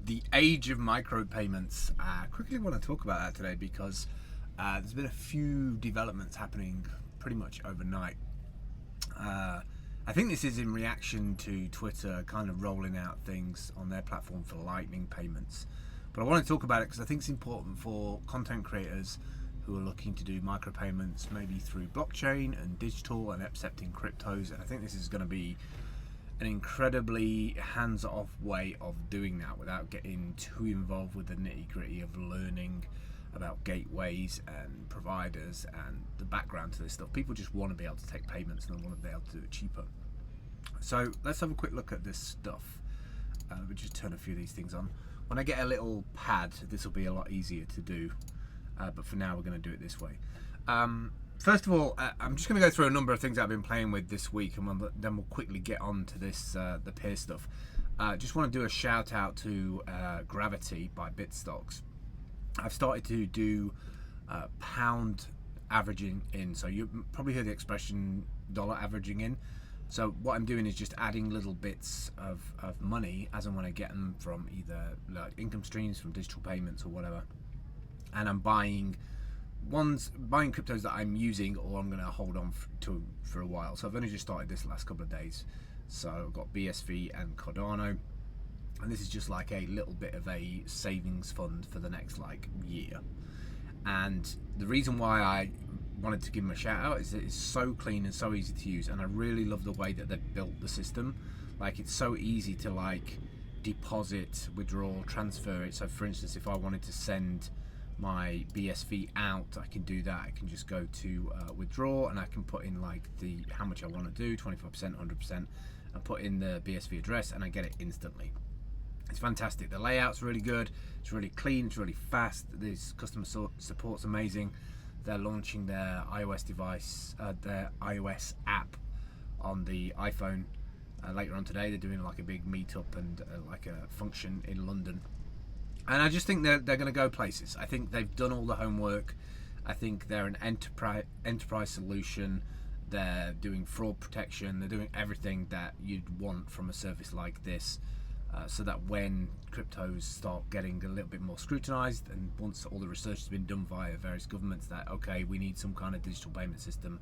the age of micropayments. I quickly want to talk about that today because there's been a few developments happening pretty much overnight. I think this is in reaction to Twitter kind of rolling out things on their platform for lightning payments. But I want to talk about it because I think it's important for content creators who are looking to do micropayments maybe through blockchain and digital and accepting cryptos. And I think this is going to be an incredibly hands-off way of doing that without getting too involved with the nitty-gritty of learning about gateways and providers and the background to this stuff. People just want to be able to take payments and they want to be able to do it cheaper. So let's have a quick look at this stuff. We'll just turn a few of these things on. When I get a little pad, this will be a lot easier to do, but for now we're going to do it this way. First of all, I'm just going to go through a number of things I've been playing with this week, and then we'll quickly get on to this the peer stuff. Just want to do a shout out to Gravity by Bitstocks. I've started to do pound averaging in, so you probably heard the expression dollar averaging in. So what I'm doing is just adding little bits of money as and when I get them from either like income streams from digital payments or whatever, and I'm buying cryptos that I'm using or I'm going to hold on to for a while. So I've only just started this last couple of days. So I've got BSV and Cardano, and this is just like a little bit of a savings fund for the next like year. And the reason why I wanted to give them a shout out is that it's so clean and so easy to use, and I really love the way that they've built the system. Like, it's so easy to like deposit, withdraw, transfer it. So for instance, if I wanted to send my BSV out, I can do that. I can just go to withdraw, and I can put in like the how much I want to do, 25%, 100%, and put in the BSV address, and I get it instantly. It's fantastic. The layout's really good. It's really clean. It's really fast. This customer support's amazing. They're launching their iOS device, their iOS app on the iPhone later on today. They're doing like a big meetup and like a function in London. And I just think they're going to go places. I think they've done all the homework. I think they're an enterprise solution. They're doing fraud protection. They're doing everything that you'd want from a service like this, so that when cryptos start getting a little bit more scrutinized, and once all the research has been done via various governments that, okay, we need some kind of digital payment system,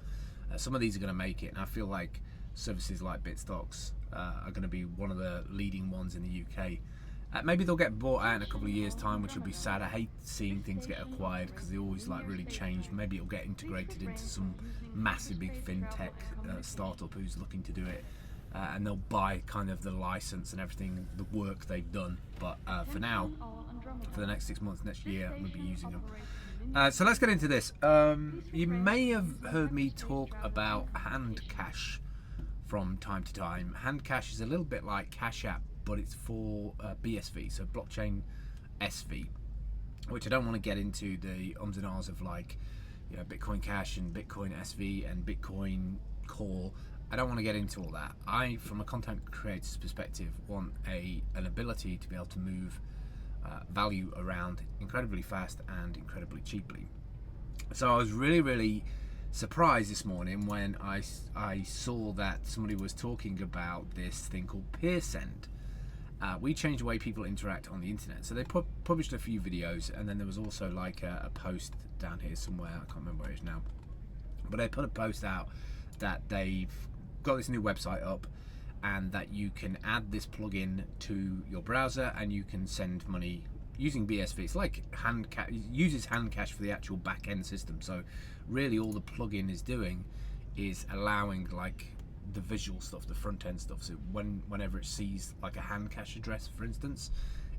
some of these are going to make it. And I feel like services like Bitstocks are going to be one of the leading ones in the UK. Maybe they'll get bought out in a couple of years' time, which will be sad. I hate seeing things get acquired because they always like really change. Maybe it'll get integrated into some massive big fintech startup who's looking to do it, and they'll buy kind of the license and everything, the work they've done. But for now, for the next 6 months, next year, I'm going to be using them. So let's get into this. You may have heard me talk about handcash from time to time. Handcash is a little bit like Cash App, but it's for BSV, so blockchain SV, which I don't want to get into the ums and ahs of, like, you know, Bitcoin Cash and Bitcoin SV and Bitcoin Core. I don't want to get into all that. I, from a content creator's perspective, want an ability to be able to move value around incredibly fast and incredibly cheaply. So I was really surprised this morning when I saw that somebody was talking about this thing called peersend. We changed the way people interact on the internet. So they published a few videos, and then there was also like a post down here somewhere. I can't remember where it is now, but they put a post out that they've got this new website up, and that you can add this plugin to your browser and you can send money using BSV. It's like handcash. It uses handcash for the actual back-end system. So really all the plugin is doing is allowing like the visual stuff, the front-end stuff. So whenever it sees like a handcash address, for instance,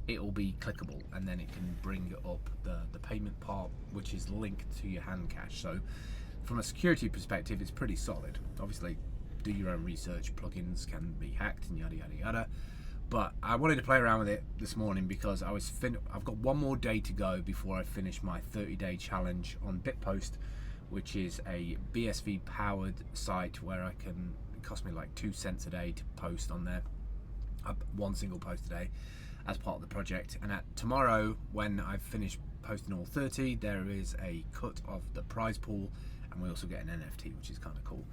it will be clickable, and then it can bring up the payment part, which is linked to your handcash. So from a security perspective, it's pretty solid. Obviously, do your own research. Plugins can be hacked and yada yada yada. But I wanted to play around with it this morning because I've got one more day to go before I finish my 30-day challenge on Bitpost, which is a BSV powered site where it cost me like 2 cents a day to post on there, one single post a day as part of the project. And tomorrow, when I've finished posting all 30, there is a cut of the prize pool, and we also get an NFT, which is kind of cool.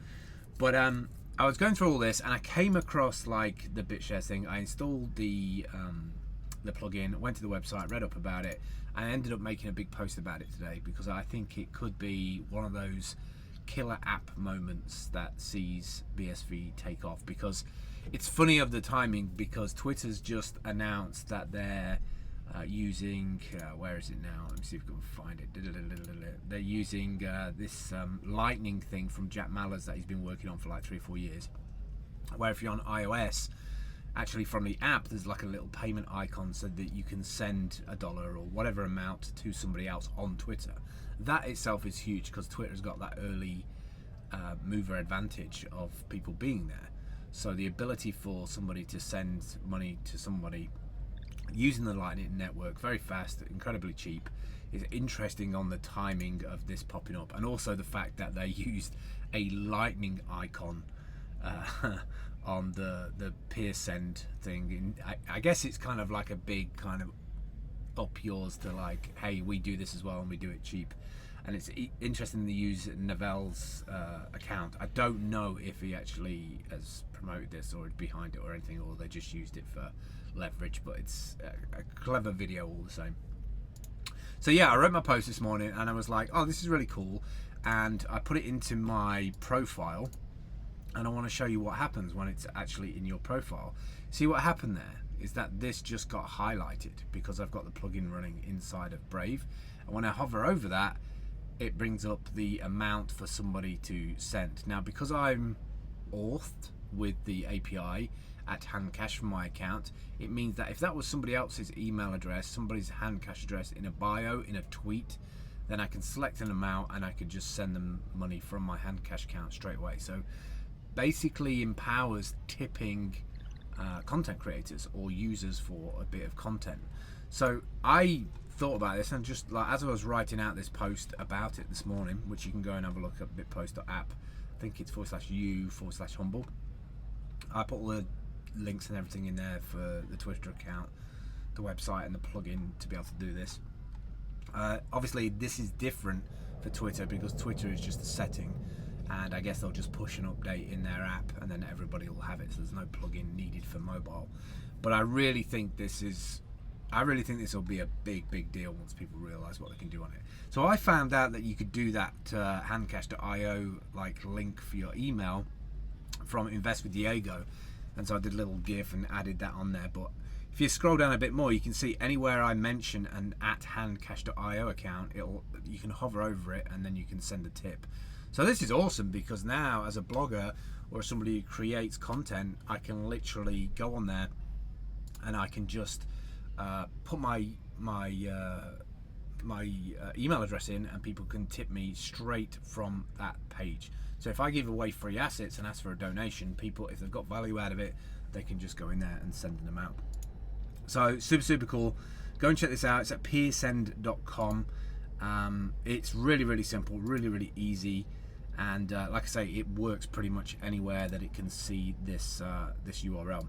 But I was going through all this, and I came across like the BitShares thing. I installed the the plugin, went to the website, read up about it, and I ended up making a big post about it today because I think it could be one of those killer app moments that sees BSV take off. Because it's funny of the timing, because Twitter's just announced that they're using where is it now? Let me see if we can find it. They're using this lightning thing from Jack Mallers that he's been working on for like 3 or 4 years, where if you're on iOS, actually from the app there's like a little payment icon so that you can send $1 or whatever amount to somebody else on Twitter. That itself is huge because Twitter's got that early mover advantage of people being there. So the ability for somebody to send money to somebody using the Lightning Network very fast, incredibly cheap, is interesting on the timing of this popping up, and also the fact that they used a lightning icon on the peersend thing. I guess it's kind of like a big kind of up yours to like, hey, we do this as well and we do it cheap. And it's interesting to use Neville's account. I don't know if he actually has promoted this or is behind it or anything, or they just used it for leverage, but it's a clever video all the same. So yeah, I wrote my post this morning and I was like, oh, this is really cool, and I put it into my profile, and I want to show you what happens when it's actually in your profile. See, what happened there is that this just got highlighted because I've got the plugin running inside of Brave, and when I hover over that, it brings up the amount for somebody to send. Now, because I'm authed with the API at handcash from my account, it means that if that was somebody else's email address, somebody's handcash address in a bio, in a tweet, then I can select an amount and I could just send them money from my handcash account straight away. So basically empowers tipping content creators or users for a bit of content. So I thought about this, and just like as I was writing out this post about it this morning, which you can go and have a look at bitpost.app, I think it's /u/humble. I put all the links and everything in there for the Twitter account, the website, and the plugin to be able to do this. Obviously this is different for Twitter because Twitter is just a setting, and I guess they'll just push an update in their app and then everybody will have it, so there's no plugin needed for mobile. But I really think this will be a big deal once people realize what they can do on it. So I found out that you could do that handcash.io like link for your email from Invest with Diego, and so I did a little GIF and added that on there. But if you scroll down a bit more, you can see anywhere I mention an @handcash.io account, you can hover over it and then you can send a tip. So this is awesome because now, as a blogger or somebody who creates content, I can literally go on there and I can just put my email address in, and people can tip me straight from that page. So if I give away free assets and ask for a donation, people, if they've got value out of it, they can just go in there and send them out. So super cool. Go and check this out. It's at peersend.com. It's really simple, really easy, and like I say, it works pretty much anywhere that it can see this URL.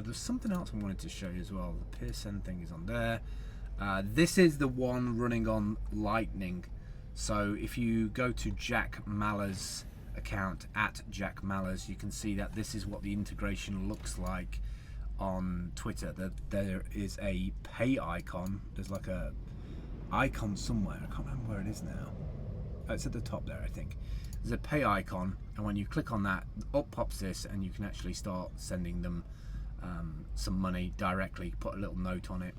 There's something else I wanted to show you as well. The peersend thing is on there. This is the one running on Lightning. So if you go to Jack Mallers' account at Jack Mallers, you can see that this is what the integration looks like on Twitter. There is a pay icon. There's like a icon somewhere. I can't remember where it is now. Oh, it's at the top there, I think. There's a pay icon, and when you click on that, up pops this, and you can actually start sending them some money directly. Put a little note on it,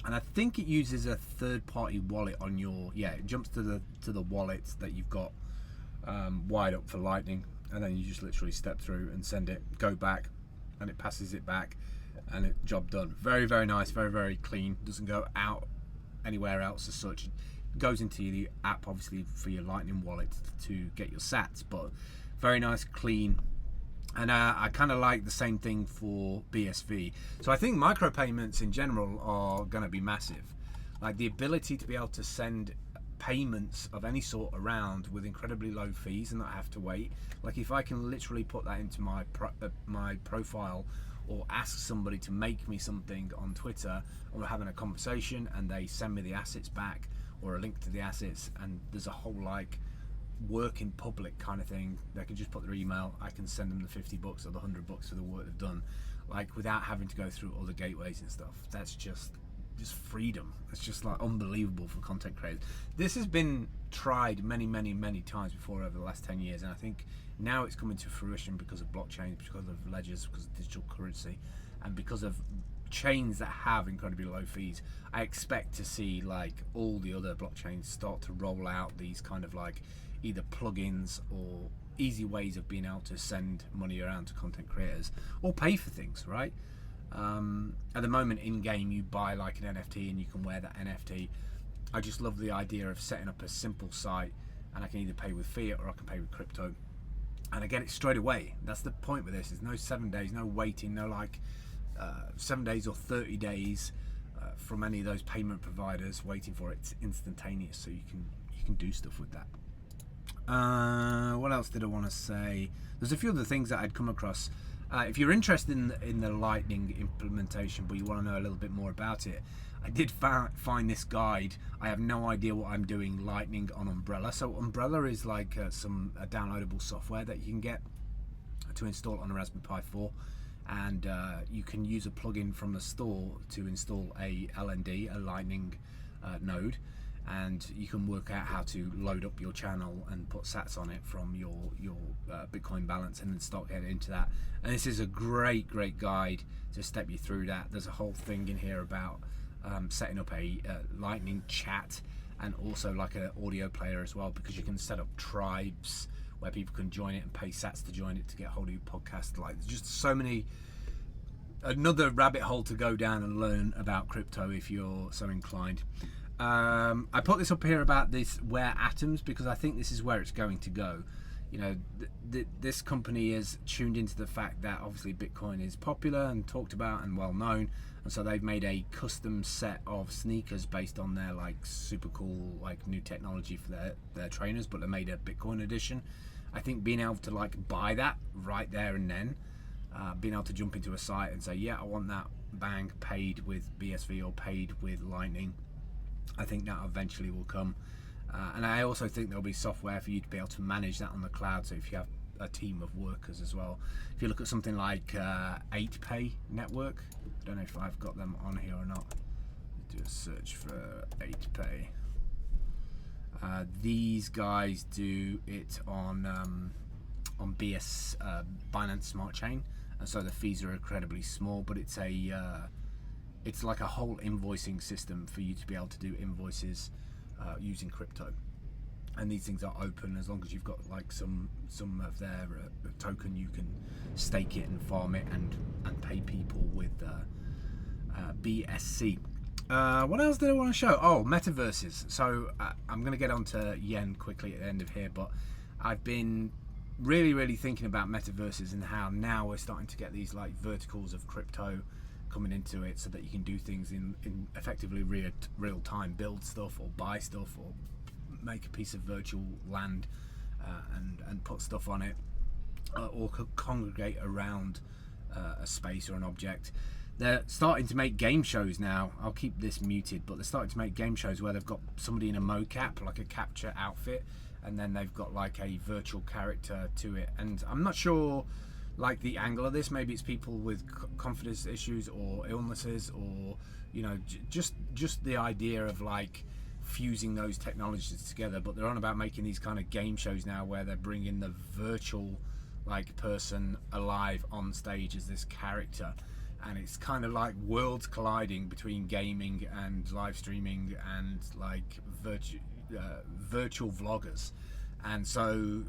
and I think it uses a third-party wallet on your, it jumps to the wallet that you've got wired up for Lightning, and then you just literally step through and send it, go back, and it passes it back, and it job done. Very nice, very clean. Doesn't go out anywhere else as such. It goes into the app obviously for your Lightning wallet to get your sats, but very nice, clean. And I kind of like the same thing for BSV. So I think micropayments in general are going to be massive. Like the ability to be able to send payments of any sort around with incredibly low fees and not have to wait. Like if I can literally put that into my profile, or ask somebody to make me something on Twitter, or we're having a conversation and they send me the assets back or a link to the assets, and there's a whole like work in public kind of thing. They can just put their email, I can send them the $50 or the $100 for the work they've done, like without having to go through all the gateways and stuff. That's just freedom. It's just like unbelievable for content creators. This has been tried many times before over the last 10 years, and I think now it's coming to fruition because of blockchains, because of ledgers, because of digital currency, and because of chains that have incredibly low fees. I expect to see like all the other blockchains start to roll out these kind of like either plugins or easy ways of being able to send money around to content creators or pay for things, right? At the moment in game you buy like an NFT and you can wear that NFT. I just love the idea of setting up a simple site and I can either pay with fiat or I can pay with crypto and I get it straight away. That's the point with this. There's no 7 days, no waiting, no like 7 days or 30 days from any of those payment providers waiting for it. It's instantaneous, so you can do stuff with that. What else did I want to say? There's a few other things that I'd come across. If you're interested in the Lightning implementation, but you want to know a little bit more about it, I did find this guide. I have no idea what I'm doing Lightning on Umbrella. So Umbrella is like some downloadable software that you can get to install on a Raspberry Pi 4, and you can use a plugin from the store to install a LND, a Lightning node, and you can work out how to load up your channel and put sats on it from your Bitcoin balance and then start getting into that. And this is a great guide to step you through that. There's a whole thing in here about setting up a Lightning chat and also like an audio player as well, because you can set up tribes where people can join it and pay sats to join it to get hold of your podcast. Like, there's just so many, another rabbit hole to go down and learn about crypto if you're so inclined. I put this up here about this Where Atoms because I think this is where it's going to go. You know, this company is tuned into the fact that obviously Bitcoin is popular and talked about and well known, and so they've made a custom set of sneakers based on their like super cool like new technology for their trainers, but they made a Bitcoin edition. I think being able to like buy that right there and then, being able to jump into a site and say, yeah, I want that, bang, paid with BSV or paid with Lightning, I think that eventually will come. And I also think there'll be software for you to be able to manage that on the cloud, so if you have a team of workers as well. If you look at something like 8pay network, I don't know if I've got them on here or not. Do a search for 8pay. These guys do it on Binance Smart Chain, and so the fees are incredibly small, but it's like a whole invoicing system for you to be able to do invoices using crypto. And these things are open as long as you've got like some of their token. You can stake it and farm it and pay people with BSC. What else did I want to show? Oh, metaverses. So I'm going to get onto yen quickly at the end of here, but I've been really thinking about metaverses and how now we're starting to get these like verticals of crypto coming into it, so that you can do things in effectively real time, build stuff or buy stuff or make a piece of virtual land and put stuff on it, or congregate around a space or an object. They're starting to make game shows now. I'll keep this muted, but they're starting to make game shows where they've got somebody in a mocap, like a capture outfit, and then they've got like a virtual character to it. And I'm not sure like the angle of this. Maybe it's people with confidence issues or illnesses, or you know, just the idea of like fusing those technologies together. But they're on about making these kind of game shows now where they're bringing the virtual like person alive on stage as this character, and it's kind of like worlds colliding between gaming and live streaming and like virtual vloggers. And so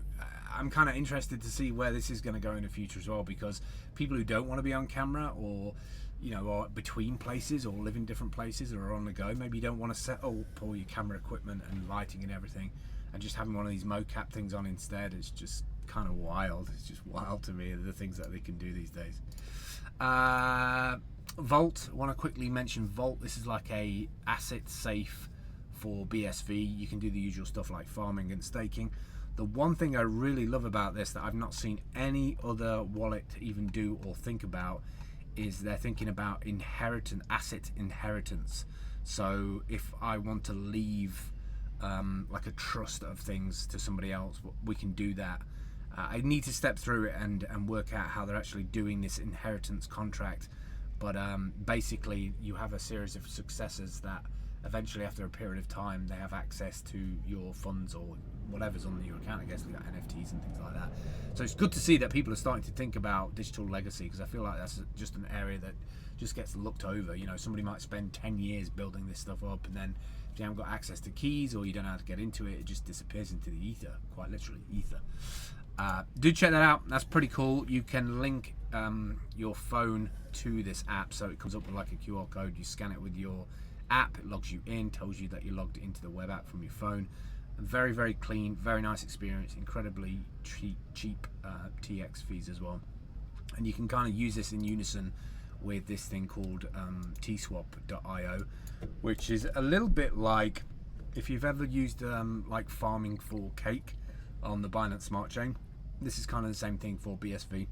I'm kind of interested to see where this is going to go in the future as well, because people who don't want to be on camera, or you know, are between places or live in different places or are on the go, maybe you don't want to set up all your camera equipment and lighting and everything, and just having one of these mocap things on instead is just kind of wild. It's just wild to me, the things that they can do these days. Vault, I want to quickly mention Vault. This is like a asset safe for BSV. You can do the usual stuff like farming and staking. The one thing I really love about this that I've not seen any other wallet even do or think about is they're thinking about asset inheritance. So if I want to leave like a trust of things to somebody else, we can do that. I need to step through it and work out how they're actually doing this inheritance contract. But basically, you have a series of successors that eventually, after a period of time, they have access to your funds or whatever's on your account. I guess we got NFTs and things like that. So it's good to see that people are starting to think about digital legacy, because I feel like that's just an area that just gets looked over. You know, somebody might spend 10 years building this stuff up, and then if you haven't got access to keys or you don't know how to get into it, it just disappears into the ether, quite literally ether. Do check that out. That's pretty cool. You can link your phone to this app, so it comes up with like a QR code. You scan it with your app, it logs you in, tells you that you're logged into the web app from your phone. Very, very clean, very nice experience, incredibly cheap TX fees as well. And you can kind of use this in unison with this thing called tswap.io, which is a little bit like if you've ever used like farming for cake on the Binance Smart Chain. This is kind of the same thing for BSV.